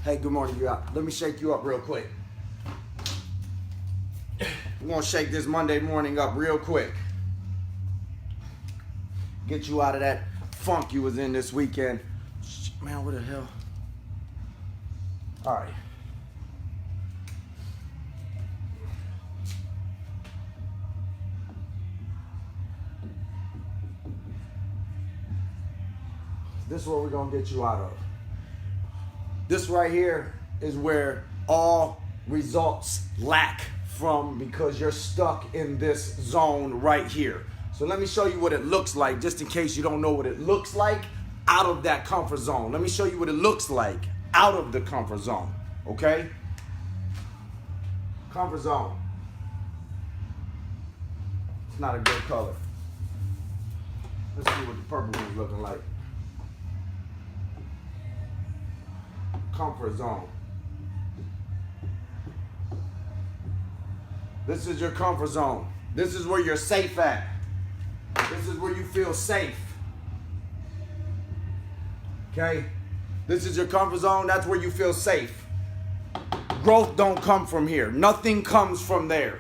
Hey, good morning, you out. Let me shake you up real quick. We're gonna shake this Monday morning up real quick. Get you out of that funk you was in this weekend. Man, what the hell? All right. This is what we're gonna get you out of. This right here is where all results lack from, because you're stuck in this zone right here. So let me show you what it looks like, just in case you don't know what it looks like out of that comfort zone. Let me show you what it looks like out of the comfort zone, okay? Comfort zone. It's not a good color. Let's see what the purple one's looking like. Comfort zone. This is your comfort zone. This is where you're safe at. This is where you feel safe. Okay? This is your comfort zone. That's where you feel safe. Growth don't come from here. Nothing comes from there.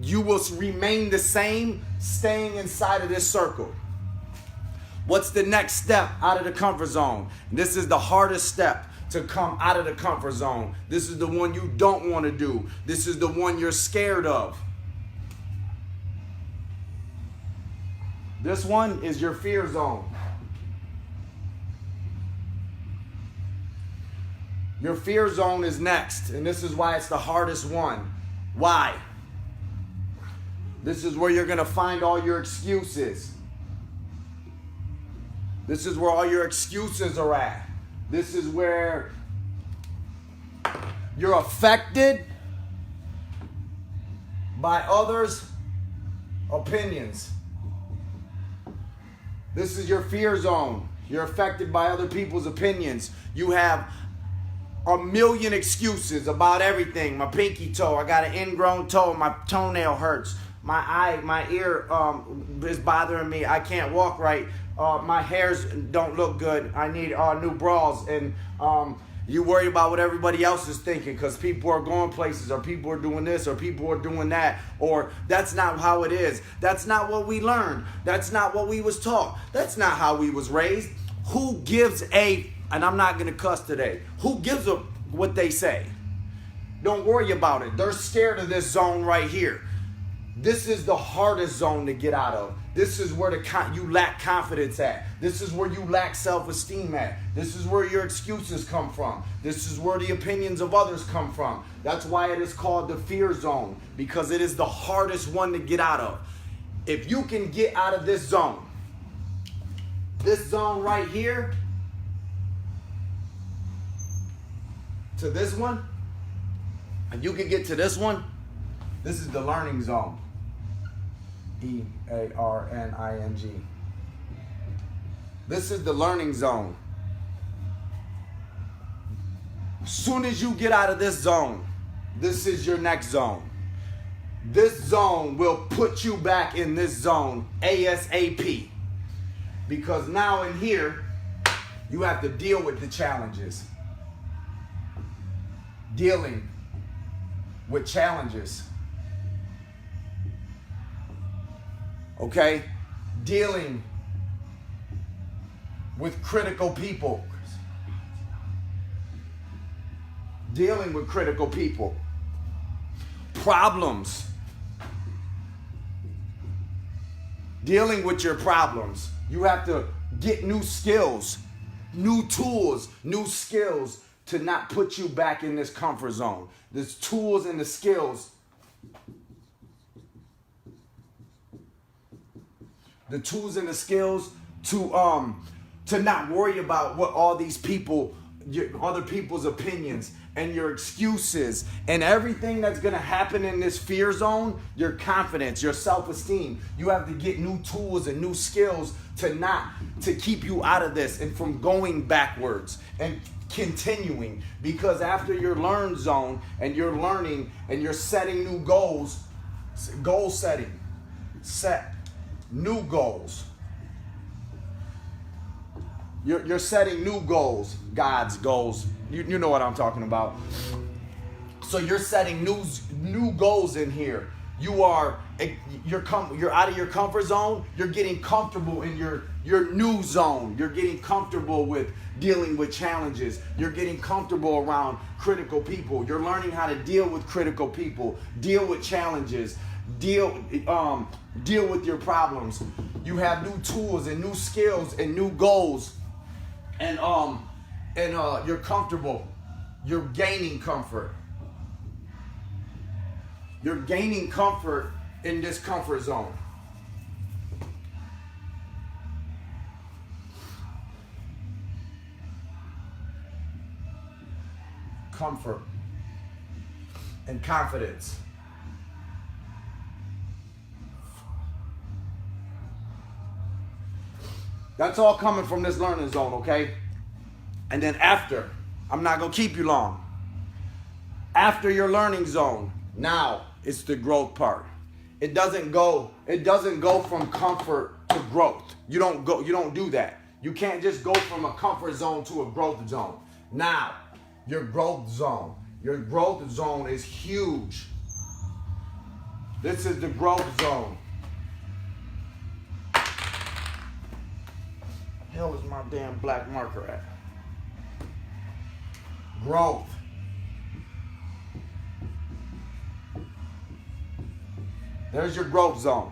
You will remain the same staying inside of this circle. What's the next step out of the comfort zone? This is the hardest step to come out of the comfort zone. This is the one you don't want to do. This is the one you're scared of. This one is your fear zone. Your fear zone is next, and this is why it's the hardest one. Why? This is where you're going to find all your excuses. This is where all your excuses are at. This is where you're affected by others' opinions. This is your fear zone. You're affected by other people's opinions. You have a million excuses about everything. My pinky toe, I got an ingrown toe, my toenail hurts. My ear is bothering me. I can't walk right. My hairs don't look good. I need new bras. And you worry about what everybody else is thinking, because people are going places, or people are doing this, or people are doing that, or that's not how it is. That's not what we learned. That's not what we was taught. That's not how we was raised. Who gives a, and I'm not going to cuss today, who gives a what they say? Don't worry about it. They're scared of this zone right here. This is the hardest zone to get out of. This is where you lack confidence at. This is where you lack self-esteem at. This is where your excuses come from. This is where the opinions of others come from. That's why it is called the fear zone, because it is the hardest one to get out of. If you can get out of this zone right here, to this one, and you can get to this one, this is the learning zone. E-A-R-N-I-N-G. This is the learning zone. As soon as you get out of this zone, this is your next zone. This zone will put you back in this zone ASAP. Because now in here, you have to deal with the challenges. Dealing with challenges. Okay? Dealing with critical people. Dealing with critical people. Problems. Dealing with your problems. You have to get new skills, new tools, new skills to not put you back in this comfort zone. There's tools and the skills. The tools and the skills to not worry about what all these people, other people's opinions and your excuses and everything that's going to happen in this fear zone. Your confidence, your self-esteem. You have to get new tools and new skills to keep you out of this and from going backwards and continuing. Because after your learn zone and you're learning and you're setting new goals, goal setting, set new goals. You're setting new goals, God's goals. You know what I'm talking about. So you're setting new goals in here. You're out of your comfort zone. You're getting comfortable in your new zone. You're getting comfortable with dealing with challenges. You're getting comfortable around critical people. You're learning how to deal with critical people, deal with challenges, deal with your problems. You have new tools and new skills and new goals, and you're comfortable. You're gaining comfort. You're gaining comfort in this comfort zone. Comfort and confidence. That's all coming from this learning zone, okay? And then after, I'm not going to keep you long. After your learning zone, now it's the growth part. It doesn't go from comfort to growth. You don't do that. You can't just go from a comfort zone to a growth zone. Now, your growth zone. Your growth zone is huge. This is the growth zone. Hell is my damn black marker at? Growth. There's your growth zone.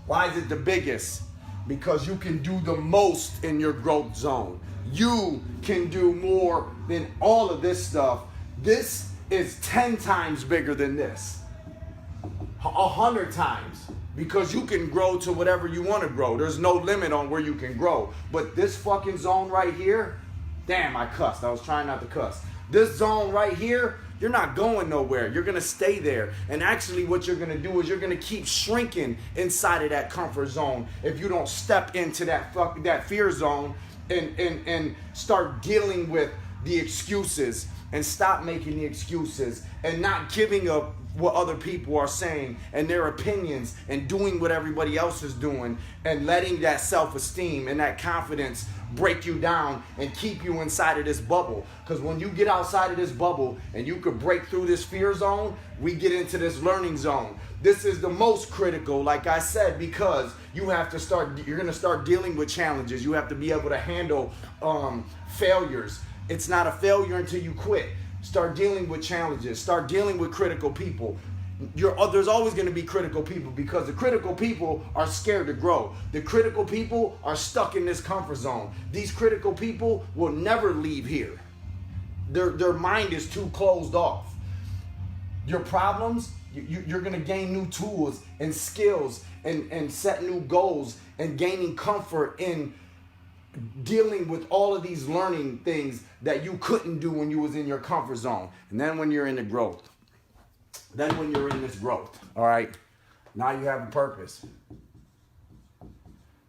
Why is it the biggest? Because you can do the most in your growth zone. You can do more than all of this stuff. This is 10 times bigger than this. 100 times. Because you can grow to whatever you want to grow. There's no limit on where you can grow. But this fucking zone right here, damn, I cussed. I was trying not to cuss. This zone right here, you're not going nowhere. You're going to stay there. And actually what you're going to do is you're going to keep shrinking inside of that comfort zone if you don't step into that fear zone and start dealing with the excuses and stop making the excuses and not giving up what other people are saying and their opinions and doing what everybody else is doing and letting that self-esteem and that confidence break you down and keep you inside of this bubble. Because when you get outside of this bubble and you could break through this fear zone, we get into this learning zone. This is the most critical, like I said, because you're going to start dealing with challenges. You have to be able to handle failures. It's not a failure until you quit. Start dealing with challenges. Start dealing with critical people. There's always going to be critical people because the critical people are scared to grow. The critical people are stuck in this comfort zone. These critical people will never leave here. Their mind is too closed off. Your problems, you're going to gain new tools and skills and set new goals and gaining comfort in dealing with all of these learning things that you couldn't do when you was in your comfort zone. And then when you're in the growth, then when you're in this growth, all right, now you have a purpose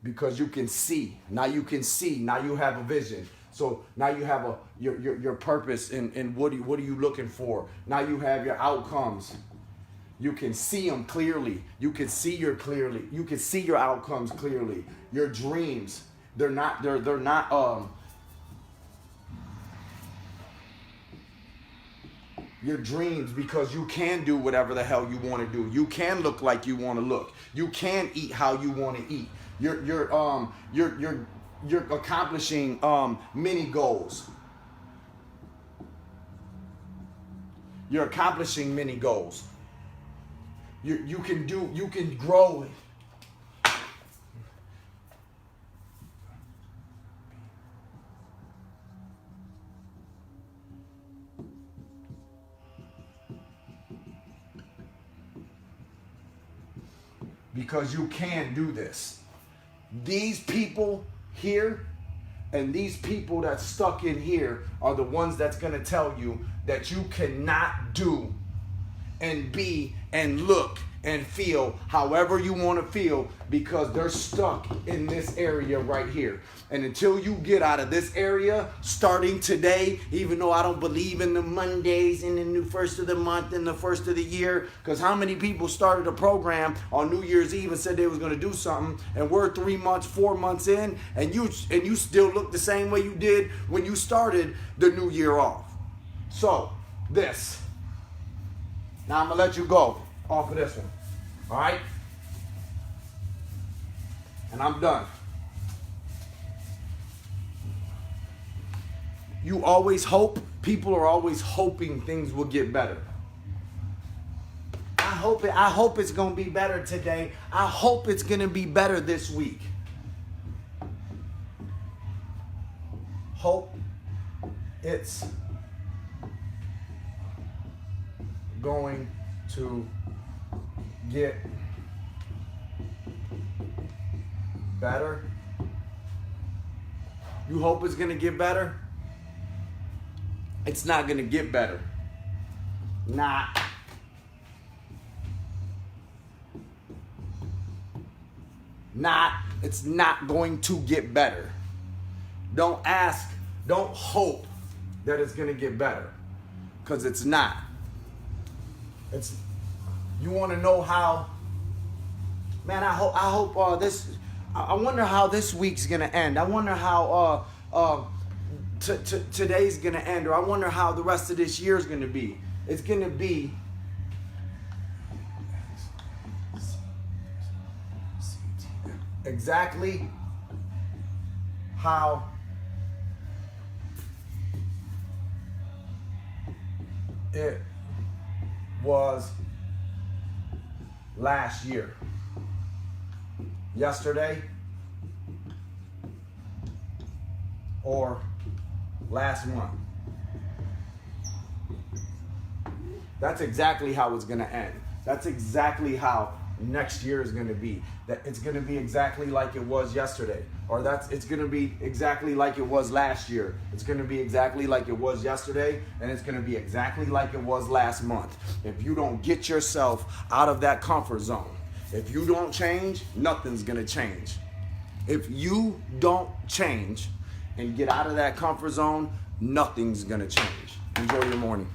because you can see. Now you can see. Now you have a vision. So now you have your purpose and what are you looking for? Now you have your outcomes. You can see them clearly. You can see your outcomes clearly. Your dreams. They're not your dreams, because you can do whatever the hell you want to do. You can look like you want to look. You can eat how you want to eat. You're accomplishing many goals. You're accomplishing many goals. You can grow. Because you can do this. These people here and these people that's stuck in here are the ones that's going to tell you that you cannot do and be and look and feel however you want to feel, because they're stuck in this area right here. And until you get out of this area, starting today, even though I don't believe in the Mondays and the new first of the month and the first of the year, because how many people started a program on New Year's Eve and said they was going to do something, and we're 3 months, 4 months in, and you still look the same way you did when you started the new year off. So, this. Now I'm going to let you go off of this one. All right? And I'm done. You always hope. People are always hoping things will get better. I hope it's going to be better today. I hope it's going to be better this week. Hope it's going to get better. You hope it's going to get better? It's not going to get better. It's not going to get better. Don't hope that it's going to get better, because it's not. You want to know how, man, I hope I wonder how this week's going to end. I wonder how today's going to end, or I wonder how the rest of this year is going to be. It's going to be exactly how it was last year, yesterday, or last month. That's exactly how it's going to end. That's exactly how next year is going to be. That it's going to be exactly like it was yesterday, or it's going to be exactly like it was last year. It's going to be exactly like it was yesterday, and it's going to be exactly like it was last month. If you don't get yourself out of that comfort zone, if you don't change, nothing's going to change. If you don't change and get out of that comfort zone, nothing's going to change. Enjoy your morning.